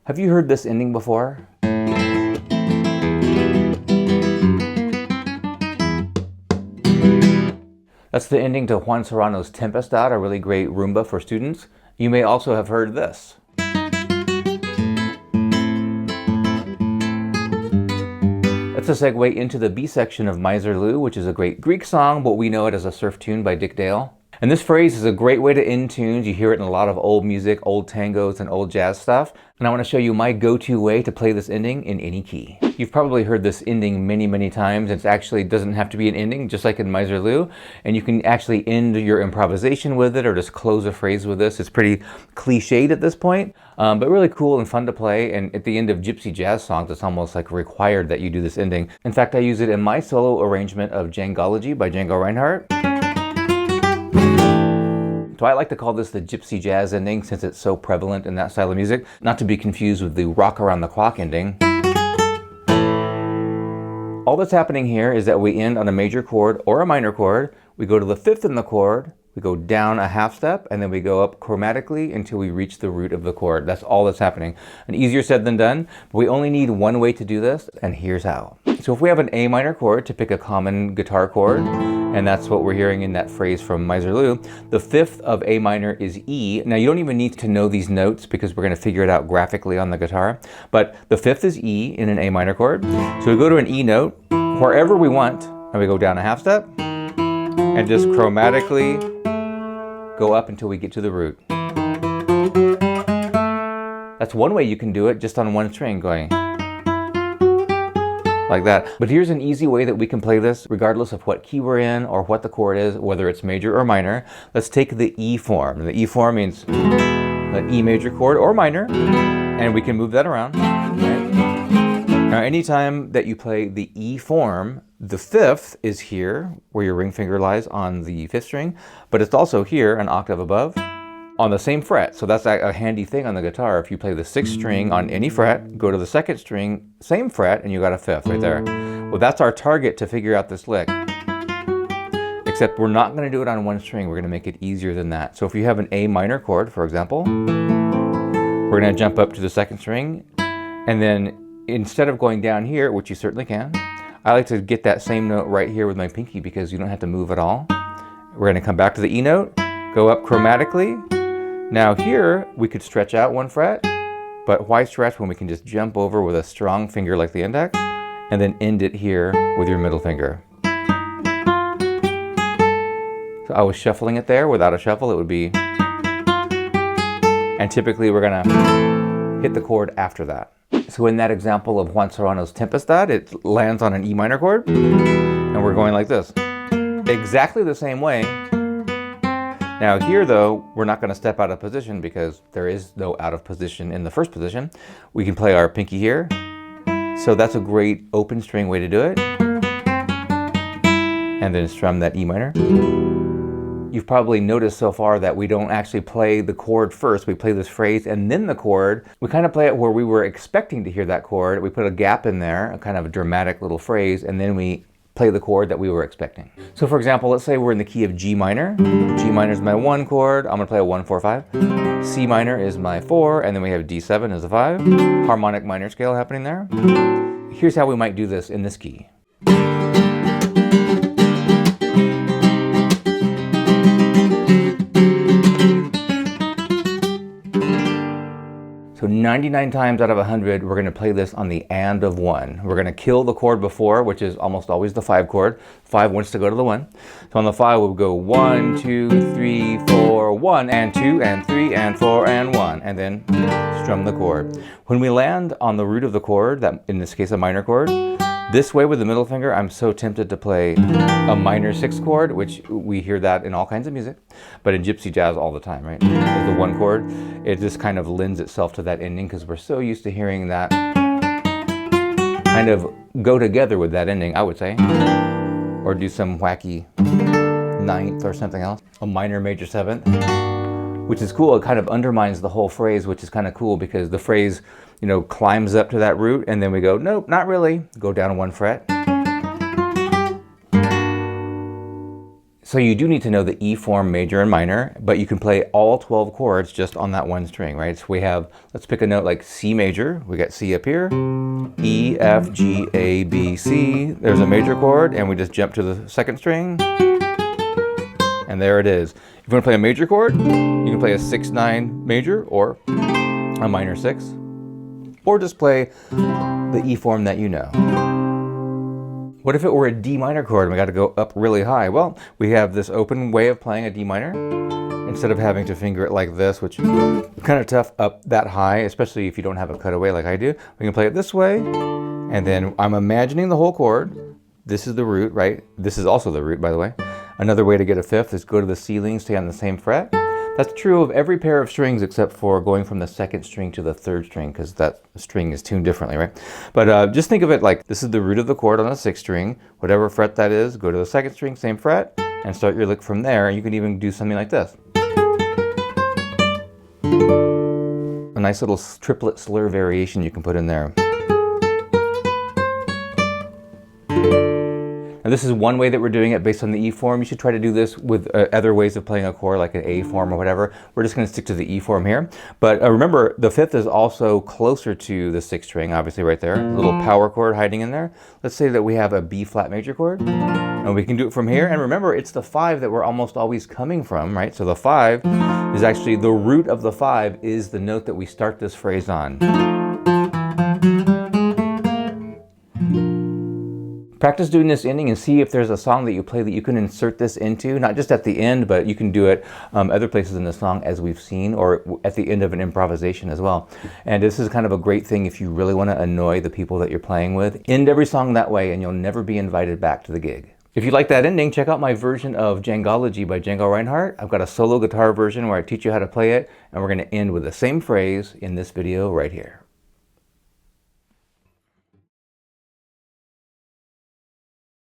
Have you heard this ending before? That's the ending to Juan Serrano's Tempestad, a really great rumba for students. You may also have heard this. That's a segue into the B section of Miser Lou, which is a great Greek song, but we know it as a surf tune by Dick Dale. And this phrase is a great way to end tunes. You hear it in a lot of old music, old tangos and old jazz stuff. And I want to show you my go-to way to play this ending in any key. You've probably heard this ending many, many times. It actually doesn't have to be an ending, just like in Miser Lou. And you can actually end your improvisation with it or just close a phrase with this. It's pretty cliched at this point, but really cool and fun to play. And at the end of Gypsy jazz songs, it's almost like required that you do this ending. In fact, I use it in my solo arrangement of Djangology by Django Reinhardt. So I like to call this the Gypsy jazz ending since it's so prevalent in that style of music, not to be confused with the rock around the clock ending. All that's happening here is that we end on a major chord or a minor chord, we go to the fifth in the chord, we go down a half step, and then we go up chromatically until we reach the root of the chord. That's all that's happening. And easier said than done, but we only need one way to do this, and here's how. So if we have an A minor chord, to pick a common guitar chord, and that's what we're hearing in that phrase from Miser Lou, the fifth of A minor is E. Now you don't even need to know these notes because we're going to figure it out graphically on the guitar, but the fifth is E in an A minor chord. So we go to an E note, wherever we want, and we go down a half step, and just chromatically go up until we get to the root. That's one way you can do it, just on one string, going like that. But here's an easy way that we can play this regardless of what key we're in or what the chord is, whether it's major or minor. Let's take the E form. The E form means an E major chord or minor, and we can move that around. Right? Now anytime that you play the E form, the fifth is here where your ring finger lies on the fifth string, but it's also here an octave above on the same fret. So that's a handy thing on the guitar. If you play the sixth string on any fret, go to the second string, same fret, and you got a fifth right there. Well, that's our target to figure out this lick. Except we're not going to do it on one string. We're going to make it easier than that. So if you have an A minor chord, for example, we're going to jump up to the second string, and then instead of going down here, which you certainly can, I like to get that same note right here with my pinky because you don't have to move at all. We're going to come back to the E note, go up chromatically. Now here, we could stretch out one fret, but why stretch when we can just jump over with a strong finger like the index, and then end it here with your middle finger. So I was shuffling it there. Without a shuffle, it would be... And typically we're going to hit the chord after that. So in that example of Juan Serrano's Tempestad, it lands on an E minor chord, and we're going like this. Exactly the same way. Now here though, we're not going to step out of position because there is no out of position in the first position. We can play our pinky here. So that's a great open string way to do it. And then strum that E minor. You've probably noticed so far that we don't actually play the chord first. We play this phrase and then the chord. We kind of play it where we were expecting to hear that chord. We put a gap in there, a kind of a dramatic little phrase, and then we play the chord that we were expecting. So for example, let's say we're in the key of G minor. G minor is my 1 chord. I'm going to play a 1, 4, 5. C minor is my 4, and then we have D7 as a 5. Harmonic minor scale happening there. Here's how we might do this in this key. So 99 times out of 100, we're going to play this on the and of 1. We're going to kill the chord before, which is almost always the 5 chord. 5 wants to go to the 1. So on the 5, we'll go 1, 2, 3, 4, 1, and 2, and 3, and 4, and 1, and then strum the chord. When we land on the root of the chord, that in this case a minor chord, this way with the middle finger, I'm so tempted to play a minor 6 chord, which we hear that in all kinds of music, but in Gypsy jazz all the time, right? The 1 chord, it just kind of lends itself to that ending because we're so used to hearing that kind of go together with that ending, I would say. Or do some wacky 9th or something else. A minor major 7th, which is cool. It kind of undermines the whole phrase, which is kind of cool because the phrase, you know, climbs up to that root and then we go, nope, not really. Go down 1 fret. So you do need to know the E form, major and minor, but you can play all 12 chords just on that one string, right? So we have, let's pick a note like C major. We got C up here, E, F, G, A, B, C. There's a major chord, and we just jump to the second string, and there it is. If you want to play a major chord, you can play a 6-9 major or a minor 6, or just play the E form that you know. What if it were a D minor chord and we got to go up really high? Well, we have this open way of playing a D minor instead of having to finger it like this, which is kind of tough up that high, especially if you don't have a cutaway like I do. We can play it this way, and then I'm imagining the whole chord. This is the root, right? This is also the root, by the way. Another way to get a fifth is go to the ceiling, stay on the same fret. That's true of every pair of strings except for going from the second string to the third string, because that string is tuned differently, right? But just think of it like this is the root of the chord on a 6th string. Whatever fret that is, go to the 2nd string, same fret, and start your lick from there. You can even do something like this. A nice little triplet slur variation you can put in there. Now this is one way that we're doing it based on the E form. You should try to do this with other ways of playing a chord, like an A form or whatever. We're just going to stick to the E form here. But remember, the 5th is also closer to the 6th string, obviously right there. A little power chord hiding in there. Let's say that we have a B flat major chord, and we can do it from here. And remember, it's the 5 that we're almost always coming from, right? So the 5 is actually the root of the 5 is the note that we start this phrase on. Practice doing this ending and see if there's a song that you play that you can insert this into, not just at the end, but you can do it other places in the song as we've seen, or at the end of an improvisation as well. And this is kind of a great thing if you really want to annoy the people that you're playing with. End every song that way and you'll never be invited back to the gig. If you like that ending, check out my version of Djangology by Django Reinhardt. I've got a solo guitar version where I teach you how to play it, and we're going to end with the same phrase in this video right here.